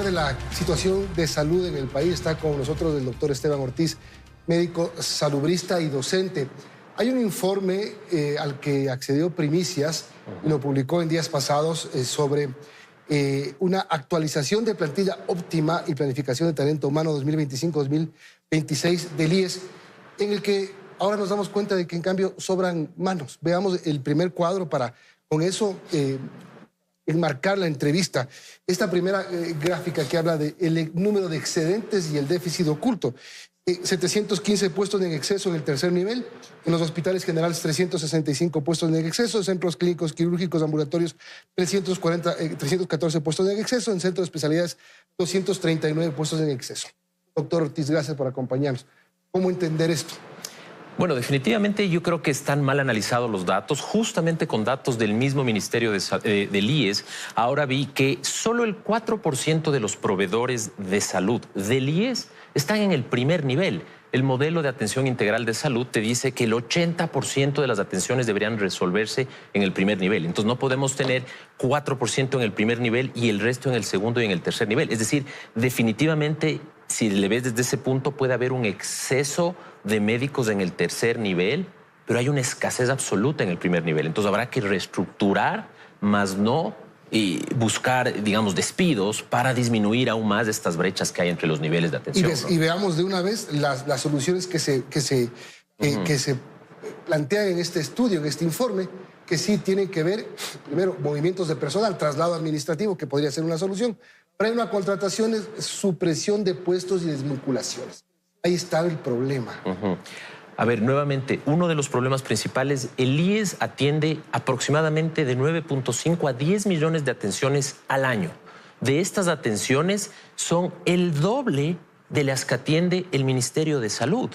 de la situación de salud en el país está con nosotros el doctor Esteban Ortiz, médico salubrista y docente. Hay un informe al que accedió Primicias y lo publicó en días pasados sobre una actualización de plantilla óptima y planificación de talento humano 2025-2026 del IES, en el que ahora nos damos cuenta de que en cambio sobran manos. Veamos el primer cuadro para con eso enmarcar la entrevista. Esta primera gráfica que habla del número de excedentes y el déficit oculto. 715 puestos en exceso en el tercer nivel, en los hospitales generales 365 puestos en exceso, centros clínicos, quirúrgicos, ambulatorios 314 puestos en exceso, en centros de especialidades 239 puestos en exceso. Doctor Ortiz, gracias por acompañarnos. ¿Cómo entender esto? Bueno, definitivamente yo creo que están mal analizados los datos, justamente con datos del mismo Ministerio del IES. Ahora vi que solo el 4% de los proveedores de salud del IES están en el primer nivel. El modelo de atención integral de salud te dice que el 80% de las atenciones deberían resolverse en el primer nivel. Entonces no podemos tener 4% en el primer nivel y el resto en el segundo y en el tercer nivel. Es decir, definitivamente, si le ves desde ese punto, puede haber un exceso de médicos en el tercer nivel, pero hay una escasez absoluta en el primer nivel. Entonces habrá que reestructurar, más no buscar, digamos, despidos para disminuir aún más estas brechas que hay entre los niveles de atención. Y veamos de una vez las soluciones que se plantean en este estudio, en este informe, que sí tienen que ver, primero, movimientos de personal, traslado administrativo, que podría ser una solución, freno a contrataciones, supresión de puestos y desvinculaciones. Ahí está el problema. A ver, nuevamente, uno de los problemas principales, el IES atiende aproximadamente de 9.5 a 10 millones de atenciones al año. De estas atenciones son el doble de las que atiende el Ministerio de Salud.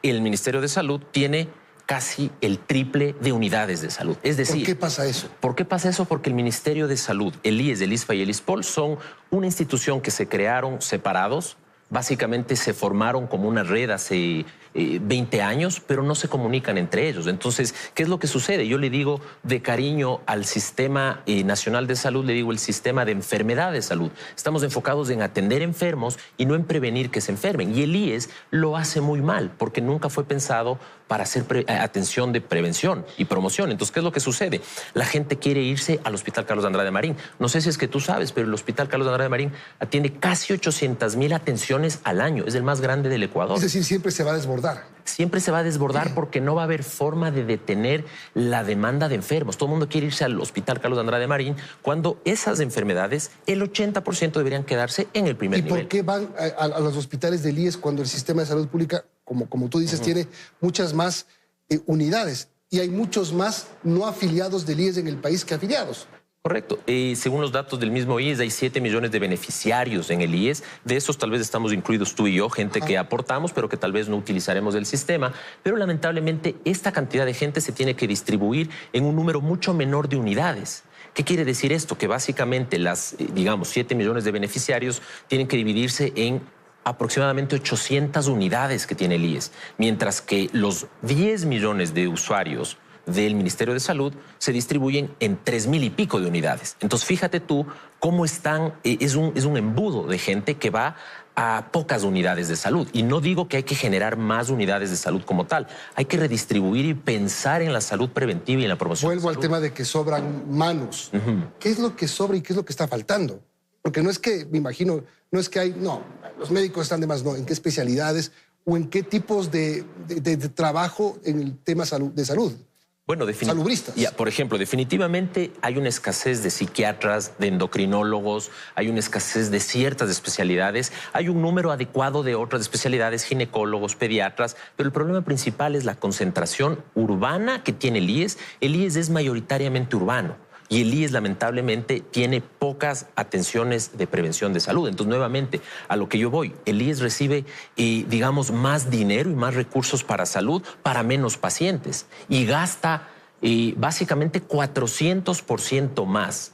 El Ministerio de Salud tiene casi el triple de unidades de salud. Es decir, ¿por qué pasa eso? ¿Por qué pasa eso? Porque el Ministerio de Salud, el IES, el ISFA y el ISPOL son una institución que se crearon separados. Básicamente se formaron como una red hace 20 años, pero no se comunican entre ellos. Entonces, ¿qué es lo que sucede? Yo le digo de cariño al Sistema Nacional de Salud, le digo el sistema de enfermedad de salud. Estamos enfocados en atender enfermos y no en prevenir que se enfermen. Y el IES lo hace muy mal, porque nunca fue pensado para hacer atención de prevención y promoción. Entonces, ¿qué es lo que sucede? La gente quiere irse al Hospital Carlos Andrade Marín. No sé si es que tú sabes, pero el Hospital Carlos Andrade Marín atiende casi 800,000 atenciones al año. Es el más grande del Ecuador. Es decir, siempre se va a desbordar. Siempre se va a desbordar porque no va a haber forma de detener la demanda de enfermos. Todo el mundo quiere irse al Hospital Carlos Andrade Marín cuando esas enfermedades, el 80% deberían quedarse en el primer nivel. ¿Y por qué van a los hospitales del IES cuando el sistema de salud pública, como tú dices, tiene muchas más unidades y hay muchos más no afiliados del IES en el país que afiliados? Correcto. Según los datos del mismo IES, hay 7 millones de beneficiarios en el IES. De esos tal vez estamos incluidos tú y yo, gente que aportamos, pero que tal vez no utilizaremos el sistema. Pero lamentablemente esta cantidad de gente se tiene que distribuir en un número mucho menor de unidades. ¿Qué quiere decir esto? Que básicamente las, digamos, 7 millones de beneficiarios tienen que dividirse en aproximadamente 800 unidades que tiene el IES, mientras que los 10 millones de usuarios del Ministerio de Salud se distribuyen en 3,000 y pico de unidades. Entonces, fíjate tú cómo están, es un embudo de gente que va a pocas unidades de salud. Y no digo que hay que generar más unidades de salud como tal. Hay que redistribuir y pensar en la salud preventiva y en la promoción. Vuelvo al tema de que sobran manos. ¿Qué es lo que sobra y qué es lo que está faltando? Porque no es que, me imagino, no es que hay, no, los médicos están de más, no, ¿en qué especialidades o en qué tipos de trabajo en el tema de salud? Bueno, salubristas. Por ejemplo, definitivamente hay una escasez de psiquiatras, de endocrinólogos, hay una escasez de ciertas especialidades, hay un número adecuado de otras especialidades, ginecólogos, pediatras, pero el problema principal es la concentración urbana que tiene el IES. El IES es mayoritariamente urbano. Y el IES, lamentablemente, tiene pocas atenciones de prevención de salud. Entonces, nuevamente, a lo que yo voy, el IES recibe, digamos, más dinero y más recursos para salud para menos pacientes. Y gasta básicamente 400% más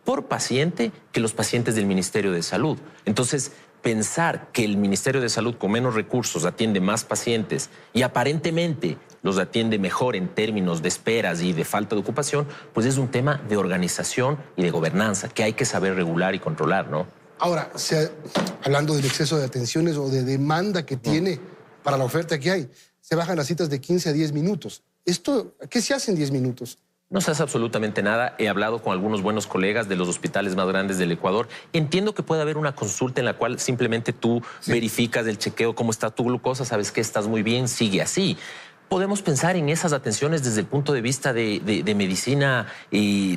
por paciente que los pacientes del Ministerio de Salud. Entonces, pensar que el Ministerio de Salud con menos recursos atiende más pacientes y aparentemente los atiende mejor en términos de esperas y de falta de ocupación, pues es un tema de organización y de gobernanza que hay que saber regular y controlar, ¿no? Ahora, hablando del exceso de atenciones o de demanda que tiene para la oferta que hay, se bajan las citas de 15 a 10 minutos. ¿Qué se hace en 10 minutos? No se hace absolutamente nada. He hablado con algunos buenos colegas de los hospitales más grandes del Ecuador. Entiendo que puede haber una consulta en la cual simplemente tú verificas el chequeo, cómo está tu glucosa, sabes que estás muy bien, sigue así. Podemos pensar en esas atenciones desde el punto de vista de medicina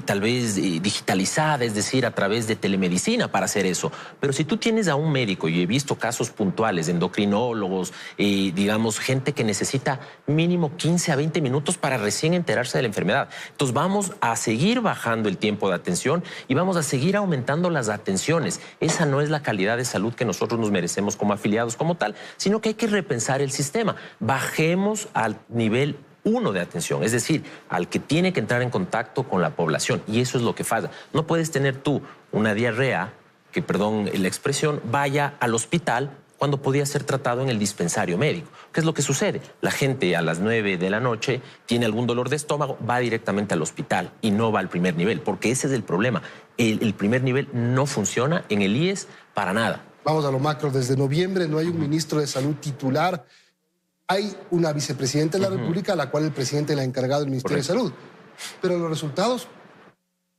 tal vez digitalizada, es decir, a través de telemedicina para hacer eso. Pero si tú tienes a un médico, y he visto casos puntuales, endocrinólogos, digamos, gente que necesita mínimo 15 a 20 minutos para recién enterarse de la enfermedad. Entonces vamos a seguir bajando el tiempo de atención y vamos a seguir aumentando las atenciones. Esa no es la calidad de salud que nosotros nos merecemos como afiliados como tal, sino que hay que repensar el sistema. Bajemos al nivel 1 de atención, es decir, al que tiene que entrar en contacto con la población, y eso es lo que falla. No puedes tener tú una diarrea, que perdón la expresión, vaya al hospital cuando podía ser tratado en el dispensario médico. ¿Qué es lo que sucede? La gente a las 9 de la noche tiene algún dolor de estómago, va directamente al hospital y no va al primer nivel, porque ese es el problema. El primer nivel no funciona en el IES para nada. Vamos a lo macro. Desde noviembre no hay un ministro de salud titular. Hay una vicepresidenta de la República a la cual el presidente le ha encargado el Ministerio de Salud. Pero los resultados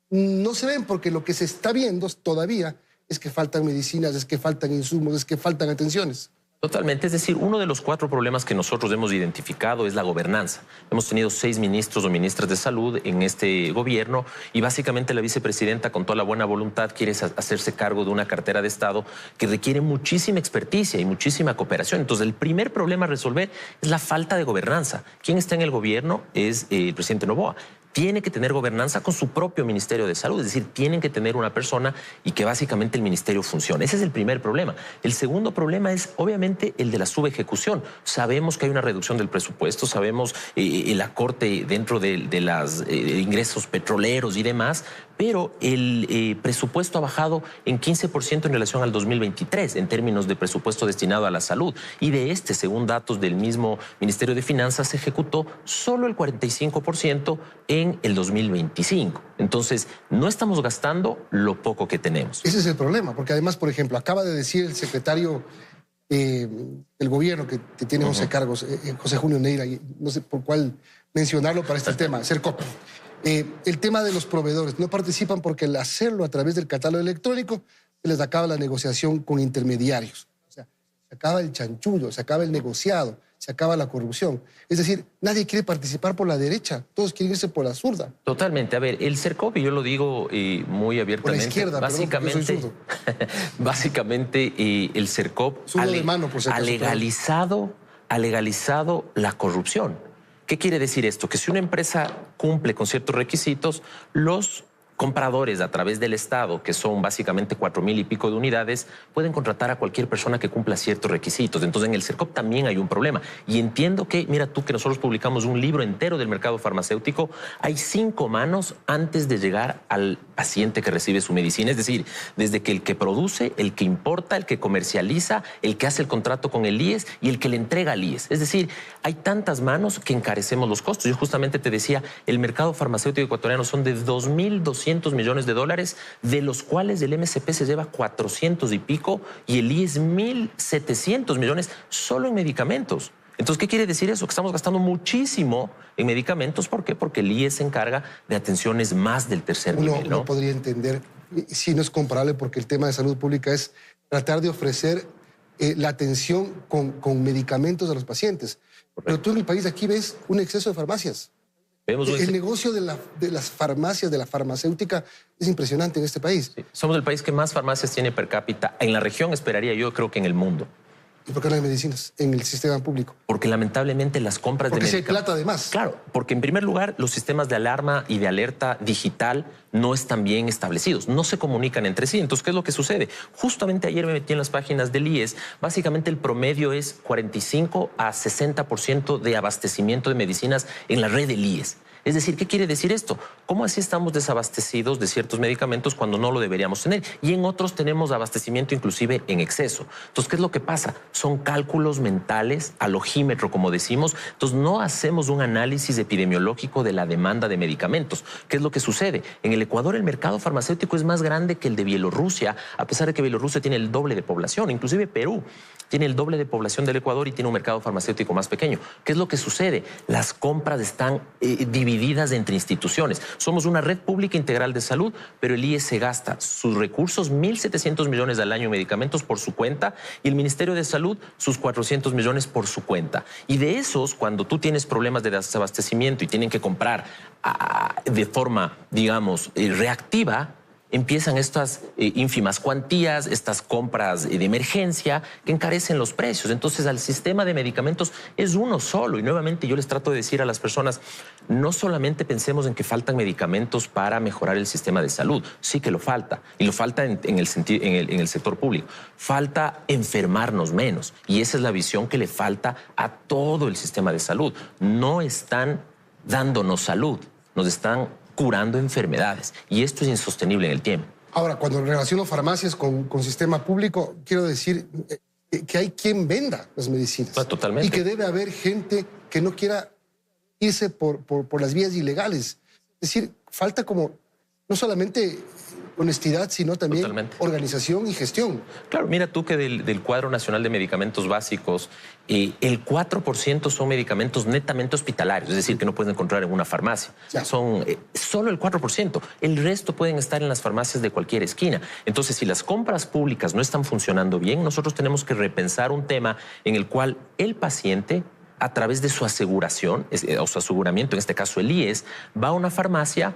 no se ven, porque lo que se está viendo todavía es que faltan medicinas, es que faltan insumos, es que faltan atenciones. Totalmente, es decir, uno de los 4 problemas que nosotros hemos identificado es la gobernanza. Hemos tenido 6 ministros o ministras de salud en este gobierno y básicamente la vicepresidenta, con toda la buena voluntad, quiere hacerse cargo de una cartera de Estado que requiere muchísima experticia y muchísima cooperación. Entonces, el primer problema a resolver es la falta de gobernanza. ¿Quién está en el gobierno? Es el presidente Noboa. Tiene que tener gobernanza con su propio Ministerio de Salud, es decir, tienen que tener una persona y que básicamente el ministerio funcione. Ese es el primer problema. El segundo problema es obviamente el de la subejecución. Sabemos que hay una reducción del presupuesto, sabemos el acorte dentro de los ingresos petroleros y demás, pero el presupuesto ha bajado en 15% en relación al 2023 en términos de presupuesto destinado a la salud. Y de según datos del mismo Ministerio de Finanzas, se ejecutó solo el 45% en el 2025. Entonces, no estamos gastando lo poco que tenemos. Ese es el problema, porque además, por ejemplo, acaba de decir el secretario del gobierno que tiene 11 cargos, José Julio Neira, y no sé por cuál mencionarlo para este tema, Sercop. El tema de los proveedores no participan porque al hacerlo a través del catálogo electrónico se les acaba la negociación con intermediarios. O sea, se acaba el chanchullo, se acaba el negociado, se acaba la corrupción. Es decir, nadie quiere participar por la derecha, todos quieren irse por la zurda. Totalmente. A ver, el Sercop, y yo lo digo muy abiertamente, por la izquierda, básicamente, perdón, yo soy zurdo. Básicamente el Sercop ha legalizado la corrupción. ¿Qué quiere decir esto? Que si una empresa cumple con ciertos requisitos, los compradores a través del Estado, que son básicamente 4,000 y pico de unidades, pueden contratar a cualquier persona que cumpla ciertos requisitos. Entonces, en el Sercop también hay un problema. Y entiendo que, mira tú, que nosotros publicamos un libro entero del mercado farmacéutico, hay 5 manos antes de llegar al paciente que recibe su medicina. Es decir, desde que el que produce, el que importa, el que comercializa, el que hace el contrato con el IES y el que le entrega al IES. Es decir, hay tantas manos que encarecemos los costos. Yo justamente te decía, el mercado farmacéutico ecuatoriano son de 2.200 millones de dólares, de los cuales el MSP se lleva 400 y pico y el IES 1.700 millones solo en medicamentos. Entonces, ¿qué quiere decir eso? Que estamos gastando muchísimo en medicamentos. ¿Por qué? Porque el IES se encarga de atenciones más del tercer nivel, ¿no? Uno podría entender, si no es comparable, porque el tema de salud pública es tratar de ofrecer la atención con medicamentos a los pacientes. Correcto. Pero tú en el país aquí ves un exceso de farmacias. El negocio de las farmacias, de la farmacéutica, es impresionante en este país. Sí. Somos el país que más farmacias tiene per cápita en la región, esperaría yo, creo que en el mundo. ¿Y por qué no hay medicinas en el sistema público? Porque lamentablemente las compras de medicamentos... Porque se plata además. Claro, porque en primer lugar los sistemas de alarma y de alerta digital no están bien establecidos, no se comunican entre sí. Entonces, ¿qué es lo que sucede? Justamente ayer me metí en las páginas del IES, básicamente el promedio es 45 a 60% de abastecimiento de medicinas en la red del IES. Es decir, ¿qué quiere decir esto? ¿Cómo así estamos desabastecidos de ciertos medicamentos cuando no lo deberíamos tener? Y en otros tenemos abastecimiento inclusive en exceso. Entonces, ¿qué es lo que pasa? Son cálculos mentales, al ojímetro, como decimos. Entonces, no hacemos un análisis epidemiológico de la demanda de medicamentos. ¿Qué es lo que sucede? En el Ecuador el mercado farmacéutico es más grande que el de Bielorrusia, a pesar de que Bielorrusia tiene el doble de población, inclusive Perú tiene el doble de población del Ecuador y tiene un mercado farmacéutico más pequeño. ¿Qué es lo que sucede? Las compras están divididas entre instituciones. Somos una red pública integral de salud, pero el IES se gasta sus recursos, 1.700 millones al año en medicamentos por su cuenta, y el Ministerio de Salud sus 400 millones por su cuenta. Y de esos, cuando tú tienes problemas de desabastecimiento y tienen que comprar de forma, digamos, reactiva, empiezan estas ínfimas cuantías, estas compras de emergencia que encarecen los precios. Entonces, el sistema de medicamentos es uno solo. Y nuevamente yo les trato de decir a las personas, no solamente pensemos en que faltan medicamentos para mejorar el sistema de salud. Sí que lo falta. Y lo falta en el sector público. Falta enfermarnos menos. Y esa es la visión que le falta a todo el sistema de salud. No están dándonos salud, nos están curando enfermedades. Y esto es insostenible en el tiempo. Ahora, cuando relaciono farmacias con sistema público, quiero decir que hay quien venda las medicinas. Totalmente. Y que debe haber gente que no quiera irse por las vías ilegales. Es decir, falta como no solamente honestidad, sino también organización y gestión. Claro, mira tú que del cuadro nacional de medicamentos básicos, el 4% son medicamentos netamente hospitalarios, es decir, que no pueden encontrar en una farmacia. Son solo el 4%. El resto pueden estar en las farmacias de cualquier esquina. Entonces, si las compras públicas no están funcionando bien, nosotros tenemos que repensar un tema en el cual el paciente, a través de su aseguración, o su aseguramiento, en este caso el IES, va a una farmacia,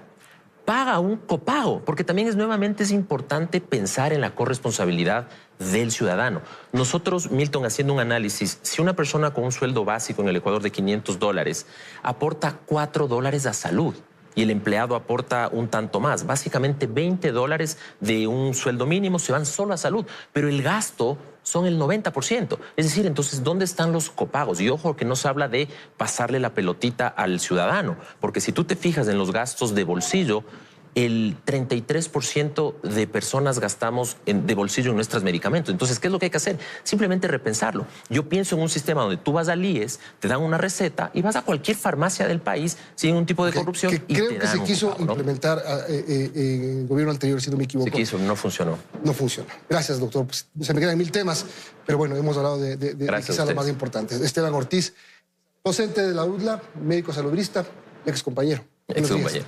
paga un copago, porque también es importante pensar en la corresponsabilidad del ciudadano. Nosotros, Milton, haciendo un análisis, si una persona con un sueldo básico en el Ecuador de $500 aporta $4 a salud y el empleado aporta un tanto más, básicamente $20 de un sueldo mínimo se van solo a salud, pero el gasto son el 90%. Es decir, entonces, ¿dónde están los copagos? Y ojo que no se habla de pasarle la pelotita al ciudadano, porque si tú te fijas en los gastos de bolsillo, el 33% de personas gastamos de bolsillo en nuestros medicamentos. Entonces, ¿qué es lo que hay que hacer? Simplemente repensarlo. Yo pienso en un sistema donde tú vas al IES, te dan una receta y vas a cualquier farmacia del país sin ningún tipo de corrupción. Que creo que se quiso implementar en el gobierno anterior, si no me equivoco. Se quiso, no funcionó. No funcionó. Gracias, doctor. Pues, se me quedan 1000 temas, pero bueno, hemos hablado de quizás lo más importante. Esteban Ortiz, docente de la UDLA, médico salubrista, ex compañero. Ex compañero.